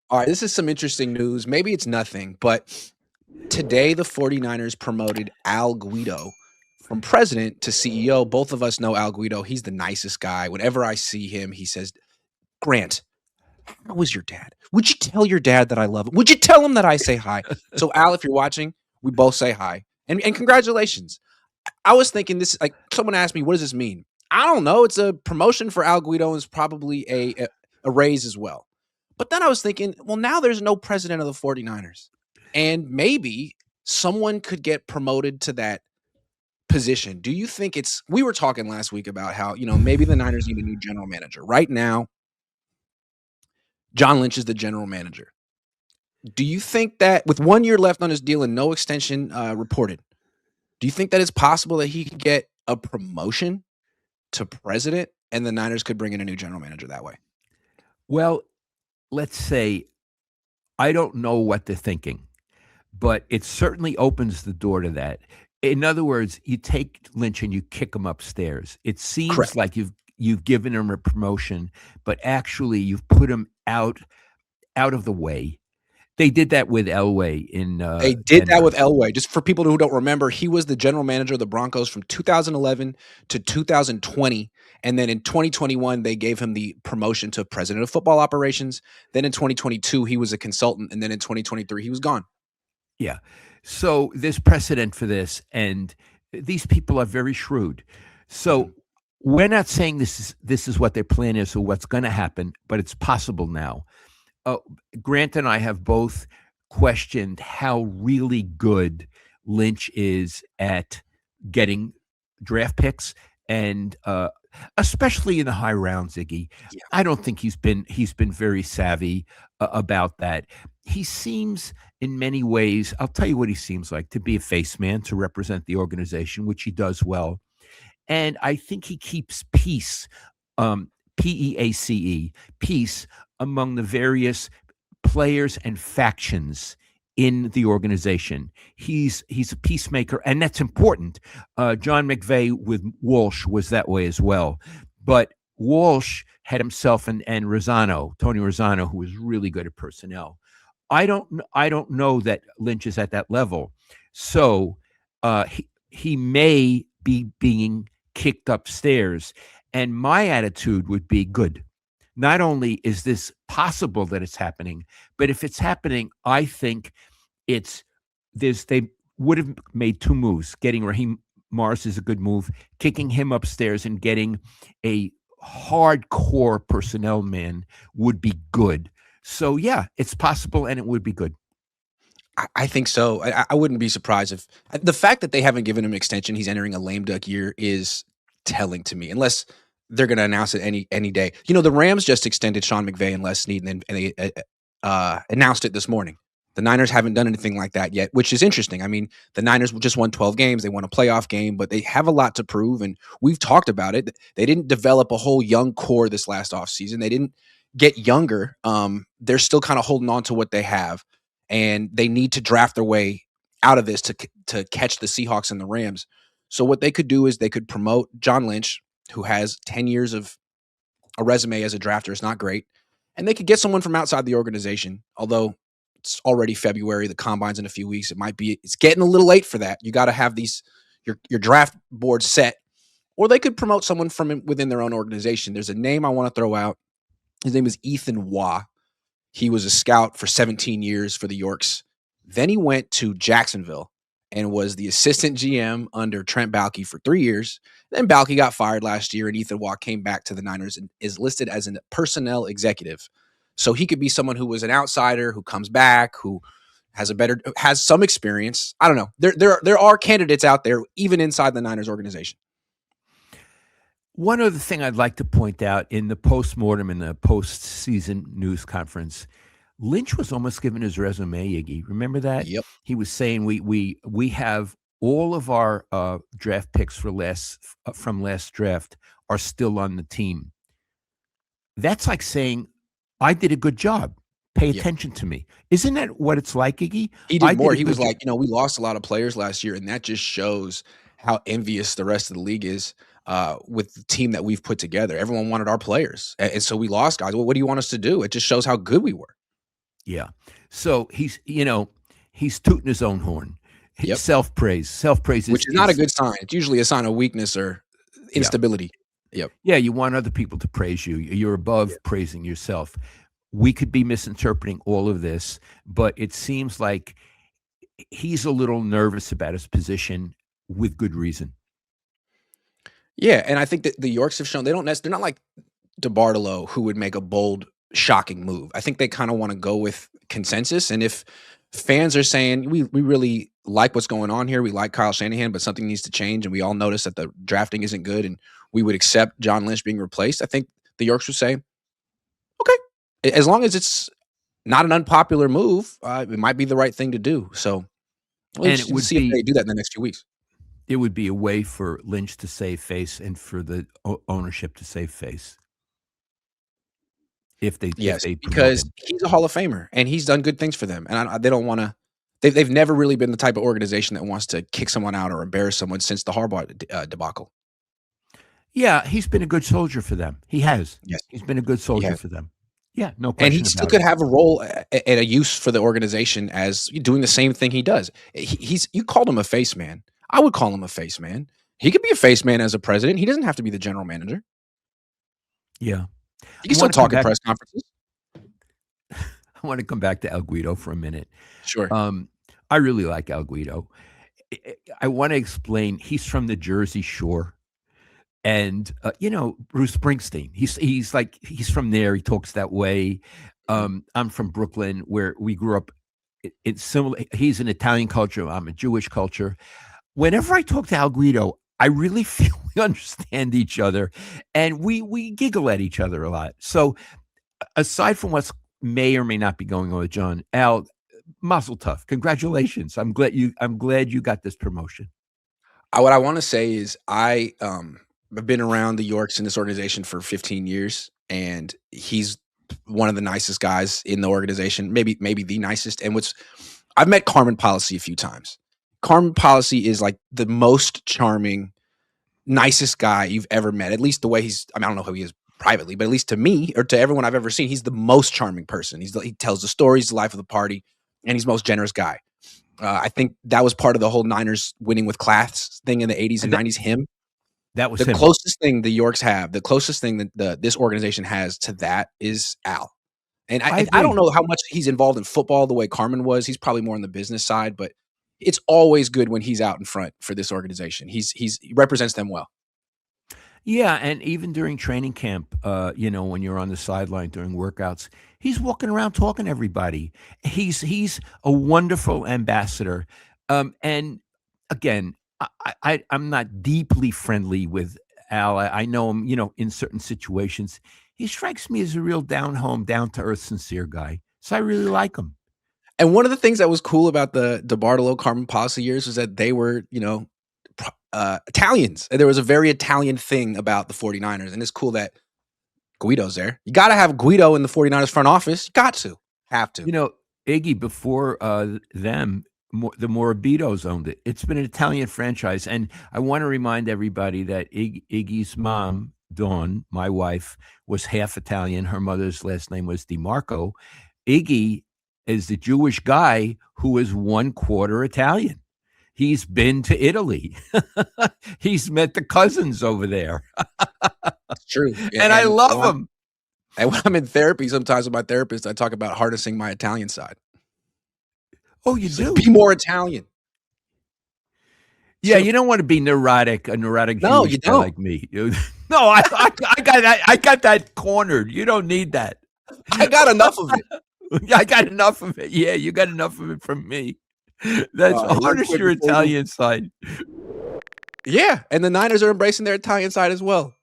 All right, this is some interesting news. Maybe it's nothing, but today the 49ers promoted Al Guido from president to CEO. Both of us know Al Guido. He's the nicest guy. Whenever I see him, he says, Grant, how was your dad? Would you tell your dad that I love him? Would you tell him that I say hi? So, Al, if you're watching, we both say hi. And congratulations. I was thinking this, like, someone asked me, what does this mean? I don't know. It's a promotion for Al Guido and it's probably a raise as well. But then I was thinking, well, now there's no president of the 49ers. And maybe someone could get promoted to that position. Do you think we were talking last week about how, maybe the Niners need a new general manager. Right now, Joh Lynch is the general manager. Do you think that with 1 year left on his deal and no extension reported, do you think that it's possible that he could get a promotion to president and the Niners could bring in a new general manager that way? Well, let's say I don't know what they're thinking, but it certainly opens the door to that. In other words, you take Lynch and you kick him upstairs. It seems Correct. like you've given him a promotion, but actually you've put him out of the way. They did that with Elway in They did that Denver. with Elway. Just for people who don't remember, he was the general manager of the Broncos from 2011 to 2020. And then in 2021, they gave him the promotion to president of football operations. Then in 2022, he was a consultant. And then in 2023, he was gone. Yeah. So there's precedent for this, and these people are very shrewd. So we're not saying this is what their plan is or what's going to happen, but it's possible now. Grant and I have both questioned how really good Lynch is at getting draft picks, and especially in the high rounds, Iggy. Yeah. I don't think he's been very savvy about that. He seems, in many ways, I'll tell you what he seems like: to be a face man, to represent the organization, which he does well. And I think he keeps peace, PEACE, peace among the various players and factions in the organization. He's a peacemaker, and that's important. John McVay with Walsh was that way as well. But Walsh had himself and Tony Rossano, who was really good at personnel. I don't know that Lynch is at that level. So he may be being kicked upstairs. And my attitude would be good. Not only is this possible that it's happening, but if it's happening, I think they would have made two moves. Getting Raheem Morris is a good move. Kicking him upstairs and getting a hardcore personnel man would be good. So yeah, it's possible and it would be good. I think so. I wouldn't be surprised if the fact that they haven't given him an extension, he's entering a lame duck year, is telling to me, unless they're going to announce it any day. The Rams just extended Sean McVay and Les Snead, and they announced it this morning. The Niners haven't done anything like that yet, which is interesting. I mean, the Niners just won 12 games. They won a playoff game, but they have a lot to prove, and we've talked about it. They didn't develop a whole young core this last offseason. They didn't get younger. They're still kind of holding on to what they have, and they need to draft their way out of this to catch the Seahawks and the Rams. So what they could do is they could promote Joh Lynch, who has 10 years of a resume as a drafter. It's not great. And they could get someone from outside the organization, although it's already February, the combine's in a few weeks. It's getting a little late for that. You got to have your draft board set, or they could promote someone from within their own organization. There's a name I want to throw out. His name is Ethan Waugh. He was a scout for 17 years for the Yorks. Then he went to Jacksonville and was the assistant GM under Trent Baalke for 3 years. Then Baalke got fired last year, and Ethan Waugh came back to the Niners and is listed as a personnel executive. So he could be someone who was an outsider, who comes back, who has some experience. I don't know. There are candidates out there, even inside the Niners organization. One other thing I'd like to point out in the postmortem in the postseason news conference, Lynch was almost given his resume, Iggy. Remember that? Yep. He was saying we have all of our draft picks from last draft are still on the team. That's like saying, I did a good job. Pay attention to me. Isn't that what it's like, Iggy? He did more. He was like, we lost a lot of players last year, and that just shows how envious the rest of the league is with the team that we've put together. Everyone wanted our players, and so we lost guys. Well, what do you want us to do? It just shows how good we were. Yeah. So he's tooting his own horn. Yep. Self-praise Which is not a is good sign. It's usually a sign of weakness or yeah. instability. Yep. Yeah, you want other people to praise you. You're Yeah. above praising yourself. We could be misinterpreting all of this, but it seems like he's a little nervous about his position with good reason. Yeah, and I think that the Yorks have shown they're not like DeBartolo who would make a bold, shocking move. I think they kinda wanna go with consensus, and if fans are saying, "We really like what's going on here, we like Kyle Shanahan, but something needs to change, and we all notice that the drafting isn't good, and we would accept John Lynch being replaced," I think the Yorks would say, "Okay." As long as it's not an unpopular move, it might be the right thing to do, so we'll And just see if they do that in the next few weeks. it would be a way for Lynch to save face and for the ownership to save face if Yes, they promote because him. he's a Hall of Famer, and he's done good things for them, and they don't wanna they've never really been the type of organization that wants to kick someone out or embarrass someone since the Harbaugh debacle. Yeah, he's been a good soldier for them. He has. Yes, He's been a good he soldier has, for them. Yeah, no and he question still about it. could have a role and a use for the organization as doing the same thing he does. He's you called him a face man. I would call him a face man. He could be a face man as a president. He doesn't have to be the general manager. Yeah. He I can still wanna come talk at back press conferences. I wanna come back to El Guido for a minute. Sure. Um, I really like El Guido. I wanna explain, he's from the Jersey Shore, and, Bruce Springsteen, he's from there, he talks that way. Mhm. I'm from Brooklyn, where we grew up. It's similar. He's an Italian culture, I'm a Jewish culture. Whenever I talk to Al Guido, I really feel we understand each other, and we giggle at each other a lot. So, aside from what's may or may not be going on with John, Al, mazel tov. Congratulations. I'm glad you got this promotion. What I wanna say is I've been around the Yorks in this organization for 15 years, and he's one of the nicest guys in the organization, maybe the nicest, and what's I've met Carmen Policy a few times. Carmen Policy is, like, the most charming, nicest guy you've ever met, at least the way I don't know who he is privately, but at least to me or to everyone I've ever seen, he's the most charming person. He tells the stories, the life of the party, and he's the most generous guy. I think that was part of the whole Niners winning with class thing in the '80s and That '90s, him. that was The him. closest thing the Yorks have, the closest thing that this organization has to that is Al. And I I don't agree. know how much he's involved in football the way Carmen was. He's probably more on the business side, but it's always good when he's out in front for this organization. He represents them well. Yeah, and even during training camp, when you're on the sideline during workouts, he's walking around talking to everybody. He's a wonderful ambassador. And again, I'm not deeply friendly with Al. I know him, in certain situations. He strikes me as a real down home, down to earth, sincere guy. So I really like him. And one of the things that was cool about the DeBartolo Carmen Policy years was that they were, Italians. And there was a very Italian thing about the 49ers. And it's cool that Guido's there. You got to have Guido in the 49ers front office. You got to. Have to. You know, Iggy before them, the Morbidos owned it. It's been an Italian franchise, and I want to remind everybody that Iggy's mom, Dawn, my wife, was half Italian. Her mother's last name was DiMarco. Iggy is the Jewish guy who is one quarter Italian. He's been to Italy. He's met the cousins over there, It's true. Yeah, and I love him. and when I'm in therapy, sometimes with my therapist, I talk about harnessing my Italian side. Oh, you She's like, do? be more Italian. Yeah, True. you don't wanna be a neurotic No, Jewish you guy don't. like me. No, I got that cornered. You don't need that. I got enough of it. Yeah, I got enough of it. Yeah, you got enough of it from me. That's Real harness quick your before we move. Italian side. Yeah, and the Niners are embracing their Italian side as well.